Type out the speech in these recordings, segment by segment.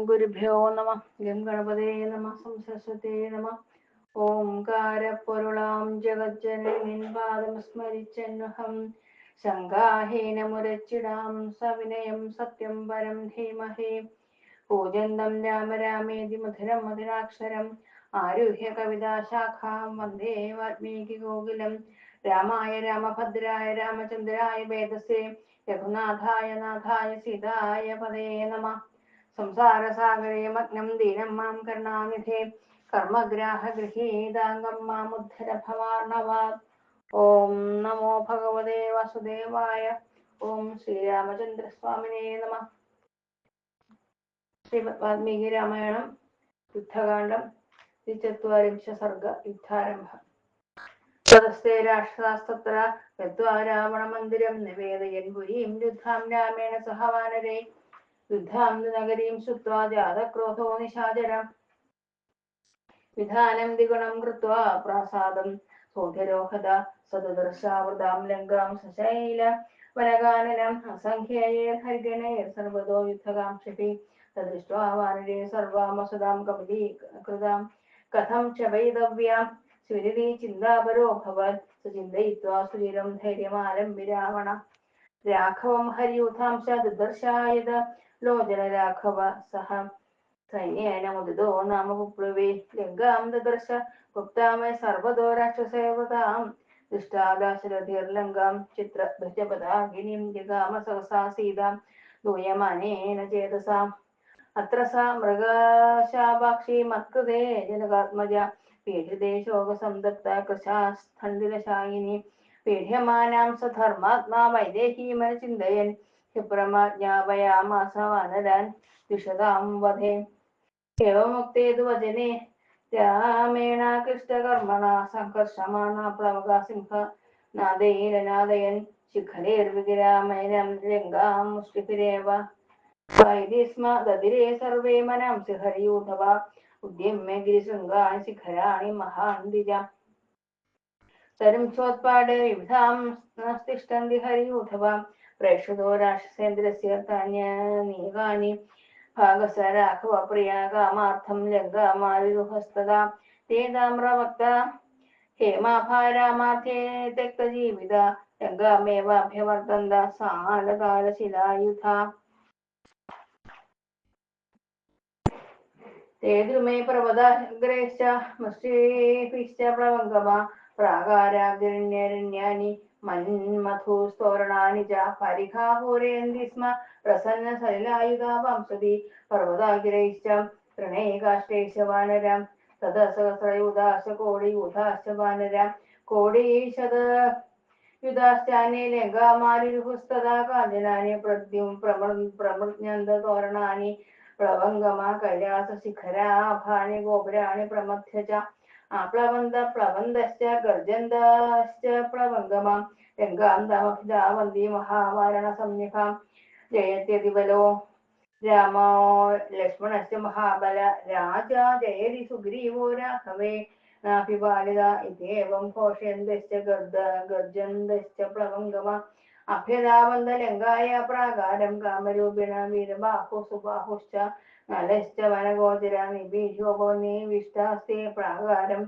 ഗുരുഭ്യോ നമ. ഗംഗണപതേ നമ. സംസരസ്വതേ നമ. ഓംകാരപ്പൊരുളാം ജഗജ്ജനെ നിൻപാദം സ്മരിച്ചെന്നുഹം ശങ്കാഹീനമുരച്ചിടാം സവിനയം സത്യം പരം ധീമഹി. പൂജന്തം രാമ രാമേതി മധുരം മധുരാക്ഷരം ആരുഹ്യ കവിതാശാഖാം വന്ദേ വാൽമീകി കോകിലം. രാമായ രാമഭദ്രായ രാമചന്ദ്രായ വേദസേ രഘുനാഥായ നാഥായ സീതായ പദേ നമ. സംസാരസാഗരേ മഗ്നം ദീനം മാം കരുണാനിധേ കർമ്മഗ്രാഹഗൃഹീതാംഗം മാമുദ്ധര ഭവാർണവാത്. ഓം നമോ ഭഗവതേ വാസുദേവായ. ഓം ശ്രീരാമചന്ദ്രസ്വാമിനേ നമ. ശ്രീമദ് വാൽമീകി രാമായണം യുദ്ധകാന്ഡം 24 സർഗ. യുദ്ധാരംഭ. തതസ്തേ രാക്ഷസാസ്തത്ര ഗത്വാ രാവണമന്ദിരം നിവേദയൻ പുരീം യുദ്ധാം രാമേണ സഹ വാനരേ. യുദ്ധാം നഗരീം ശ്രുത്വാ ജാതക്രോധോ നിശാചരം വിധാനം ദ്വിഗുണം കൃത്വാ പ്രാസാദം സോധരോഹത സദദർശാവൃതാം ലങ്കാം സശൈല വനകാനനം അസംഖ്യൈർഹരിഗണൈർ സർവതോ യുദ്ധകാംക്ഷിഭിः. തദൃഷ്ട്വാ വാനരേ സർവാമസദാം കപലീകൃതാം കഥം ച വൈദവ്യാം സ്വിരിതി ചിന്താപരോऽഭവत्. स चिन्तयित्वा सुवीरं धैर्यमालम्ब्य रावण राघवं हरियूथां च दुर्दर्शायद लोचनराघव सह सैन्येन मुदितो नाम पुप्लवे लङ्कां ददर्श गुप्तामय सर्वतो राक्षसेवतां. दृष्ट्वा दाशरथिर्लङ्कां चित्रभृजपदागिनीं जगाम सहसा सीतां दूयमानेन चेतसाम्. अत्र सा मृगशापाक्षी मत्कृते जनकात्मजा पीडिते शोकसन्तप्ता कृशास्थण्डिलशायिनी. पीड्यमानां स धर्मात्मा वैदेहीमनुचिन्तयन् क्षिप्रमाज्ञापयामास वानरान् द्विषतां वधे. एवमुक्ते तु वचने रामेणाकृष्टकर्मणा सङ्कर्षमाणा प्लवगा सिंहनादैरनादयन् शिखरैर्विगिरामयनं लङ्कां मुष्टिभिरेव वैदि स्म. ददिरे सर्वे मनांसि हरियूथवा उद्यम्य गिरिशृङ्गाणि शिखराणि महान्दिजा. तरुं विविधां तिष्ठन्ति हरियूथवा प्रेक्षतो राक्षसेन्द्रस्य तान्यनीकानि भागस राघव प्रिया कामार्थं लङ्कामारुरुहस्तदा. ते ताम्रवक्ता हेमाभारामार्थे त्यक्तजीविता लङ्कामेवाभ्यवर्तन्त सालकालशिलायुधा. ते द्रुमे पर्वताग्रैश्च मुष्टिभिश्च प्लवङ्गमा प्राकाराग्रण्यरण्यानि मन्मथुस्तोरणानि च परिखापूरयन्ति स्म. प्रसन्नसलिलायुधा वंशति पर्वताग्रैश्च तृणैकाष्ठैश्च वानरां. ततः सहस्रयुधाश्च कोटियुधाश्च वानरां कोटिशतयुधाश्चान्ये लङ्कामारुरुहस्तदा. काञ्चनानि प्रमृज्यन्त प्लवङ्गमा कैलासशिखराभानि गोपुराणि प्रमथ्य च प्लवन्तश्च गर्जन्तश्च प्लवङ्गमां लङ्कां तामभिधावन्ति महावारणसंज्ञकां. जयत्यतिबलो रामो लक्ष्मणश्च महाबल राजा जयति सुग्रीवो राघवे नाभिपालिता. इत्येवं घोषयन्तश्च गर्जन्तश्च प्लवङ्गमा अभ्यधावन्त लङ्काया प्राकारं कामरूपिण वीरबाहु सुबाहुश्च नलश्च वनगोचरा निबीढोपनिविष्टास्ते प्राकारं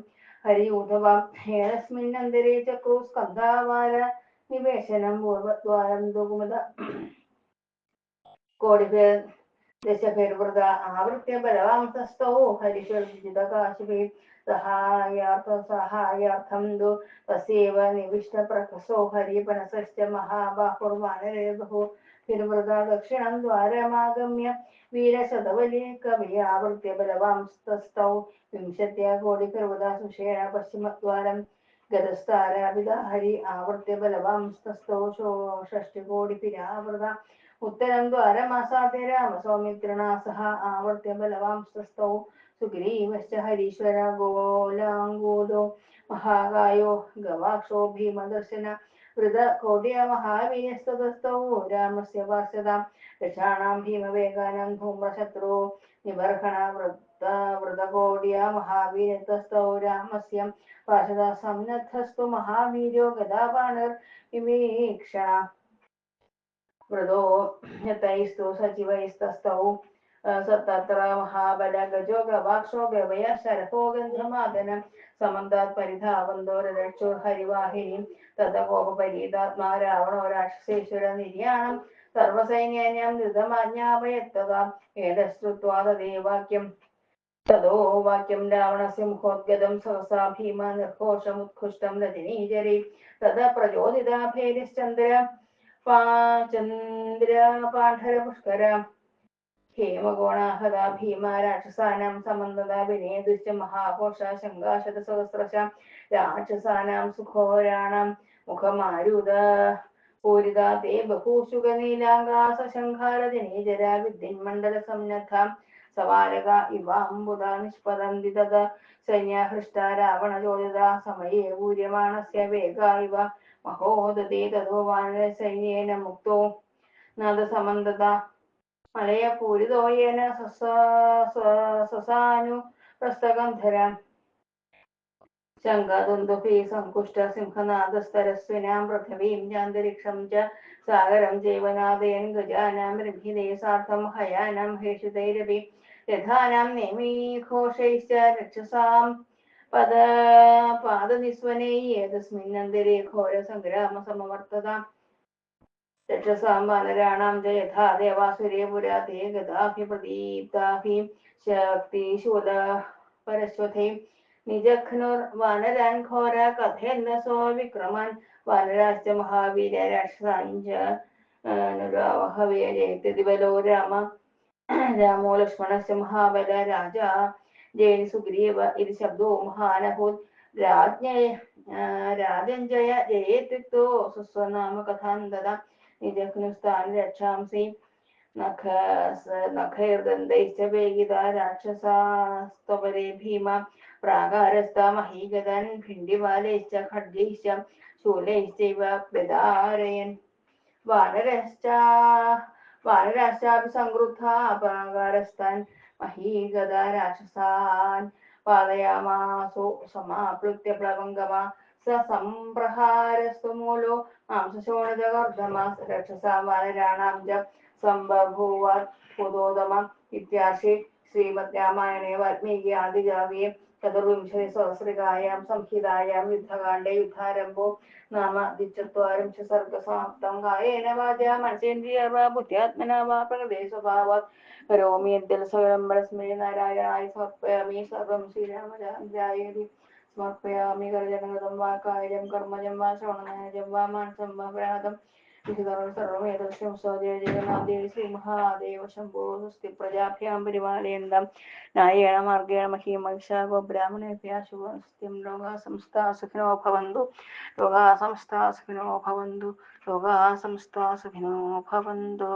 हरियूथवा. एतस्मिन्नन्तरे चक्रु स्कन्धावार निवेशनं पूर्वद्वारं तु कुमुद कोटिभिर्दशभिर्वृता आवृत्य बलवांस्तौ हरिषुर्जितकाशिभिः. सहायार्थं तु तस्यैव निविष्टप्रकसो हरिपनसश्च महाबाहुर्वानरेर्बहु तिर्वृता. दक्षिणं द्वारमागम्य वीरशतबली कवियावृत्य बलवांस्तौ 20 कोटिभिर्वृता सुषेण पश्चिमद्वारं गतस्तारापिता हरि आवृत्य बलवांस्तौ 60 कोटिभिरावृता. उत्तरं द्वारमासाद्य रामसौमित्रिणा सह आवृत्य बलवांस्तौ सुग्रीवश्च हरीश्वर गोलाङ्गूलो महाकायो गवाक्षो भीमदर्शन वृतकोट्य महावीरस्ततस्तौ रामस्य पार्षदां. दशानां भीमवेगानां धूम्रशत्रो निबर्हण वृतकोट्य महावीरतस्तौ रामस्य पार्षदा. सन्नद्धस्तु महावीर्यो गदाबाणर्विवीक्षण वृतो यतैस्तु सचिवैस्तस्थौ സത്തത്ര മഹാബല ഗജോ ഗവാക്ഷോ ഗവയ ശരഭോ ഗന്ധമാദനം സമന്താത് പരിധാവന്തോ രക്ഷോ ഹരിവാഹിനി തഥകോപരീതാത്മാ രാവണോ രാക്ഷസേശ്വര നിര്യാണം സർവസൈന്യാന്യം ധൃതമാജ്ഞാപയത്തതാം ഏതശ്രുത്വാ തദേവാക്യം തതോ വാക്യം രാവണസ്യ മുഖോദ്ഗതം സഹസാ ഭീമ നിർഘോഷമുത്കൃഷ്ടം രജനീചരി തത പ്രചോദിതാ ഭേരിശ്ചന്ദ്ര ചന്ദ്ര പാണ്ഡര പുഷ്കര ഹേമഗോണാഹത ഭീമ രാക്ഷസാനാം സമന്തത വിനേദുശ്ച മഹാഘോഷ ശങ്കാശതസഹസ്രശ രാക്ഷസാനാം സുഘോരാണാം മുഖമാരുത പൂരിത തേ ബഹൂഷുക നീലാംഗാസ ശങ്കാരജനീജര വിദ്യന്മണ്ഡല സംനദ്ധ സവാലക ഇവാംബുധ നിഷ്പതന്തി തത സൈന്യഹൃഷ്ട രാവണചോദിത സമയേ പൂര്യമാണസ്യ വേഗ ഇവ മഹോദതേ തതോ വാനര സൈന്യേന മുക്തോ നാദസമന്തത മലയ പൂരിതോയേന സസാനു പ്രസ്ഥഗന്ധര ശംഖദുന്ദുഭി സങ്കുഷ്ട സിംഹനാദസ്തരസ്വിനാം പൃഥിവീം ചാന്തരിക്ഷം ച സാഗരം ജൈവനാദയൻ ഗജാനാം രഭിതേ സാർദ്ധം ഹയാനാം ഹേഷിതൈരപി രഥാനാം നേമീഘോഷൈശ്ച രക്ഷസാം പാദനിസ്വനൈ ഏതസ്മിന്നന്തരേ ഘോര സംഗ്രാമ സമവർത്തതാം രക്ഷസാം വാനരാണാം ച യഥാ ദേവാസുരേ പുരാ തേ ഗതാഭിപ്രദീപ്താഭി ശക്തിശൂല പരശ്വഥൈ നിജഘ്നുർവാനരാൻ ഘോര കഥയന്നസോ വിക്രമൻ വാനരാശ്ച മഹാവീര രാക്ഷസാനുരാവഹവേ ജയത്യതിബലോ രാമോ ലക്ഷ്മണശ്ച മഹാബല രാജാ ജയനി സുഗ്രീവ ഇത് ശബ്ദോ മഹാനഭൂത് രാജഞ്ജയ ജയേത്യുക്തോ സുസ്വനാമ കഥാന്തത നിജഘ്നുസ്ഥാൻ രക്ഷാംസി നഖൈർദന്തൈശ്ച വേഗിത രാക്ഷസാസ്ത്വപരേ ഭീമ പ്രാകാരസ്ഥ മഹീഗതൻ ഭിണ്ഡിവാലൈശ്ച ഖഡ്ഗൈശ്ച ശൂലൈശ്ചൈവ വ്യധാരയൻ വാനരാശ്ചാപി സംക്രുദ്ധാ പ്രാകാരസ്ഥാൻ മഹീഗത രാക്ഷസാൻ പാതയാമാസോ സമാപ്ലുത്യ പ്ലവംഗമാ സ സംപ്രഹാരസ്തു മൂലോ മാംസശോണിതകർദ്ദമ രക്ഷസാ വാനരാണാം ച സംബഭൂവ ഭൂതോദമ ഇത്യാർഷേ ശ്രീമദ് രാമായണേ വാൽമീകി ആദികാവ്യേ ചതുർവിംശതിസഹസ്രികായാം സംഹിതായാം യുദ്ധകാണ്ഡേ യുദ്ധാരംഭോ നാമ ദ്വിചത്വാരിംശ സർഗസമാപ്തം കായേന വാചാ മനസേന്ദ്രിയർവാ ബുദ്ധ്യാത്മനാ വാ പ്രകൃതേ സ്വഭാവാത് കരോമി യദ്യൽ സകലം പരസ്മൈ നാരായണായ സമർപ്പയാമി സർവം ശ്രീരാമചന്ദ്രായേതി സമർപ്പയാമി കർജനകൃതം വാ കായം കർമ്മജം വാ ശ്രവണനയനം വാ മാനസം വാ പ്രാതം സർവമേതസ്യം ജയ ജഗന്നാഥേ ശ്രീ മഹാദേവ ശംഭോ സ്വസ്തി പ്രജാഭ്യാം പരിപാലയന്തം ന്യായേണ മാർഗേണ മഹീം മഹിഷാ ബ്രാഹ്മണേഭ്യः ശുഭസ്ത്യം ലോകാ സമസ്താ സുഖിനോ ഭവന്തു ലോകാ സമസ്താ സുഖിനോ ഭവന്തു ലോകാ സമസ്താ സുഖിനോ ഭവന്തു.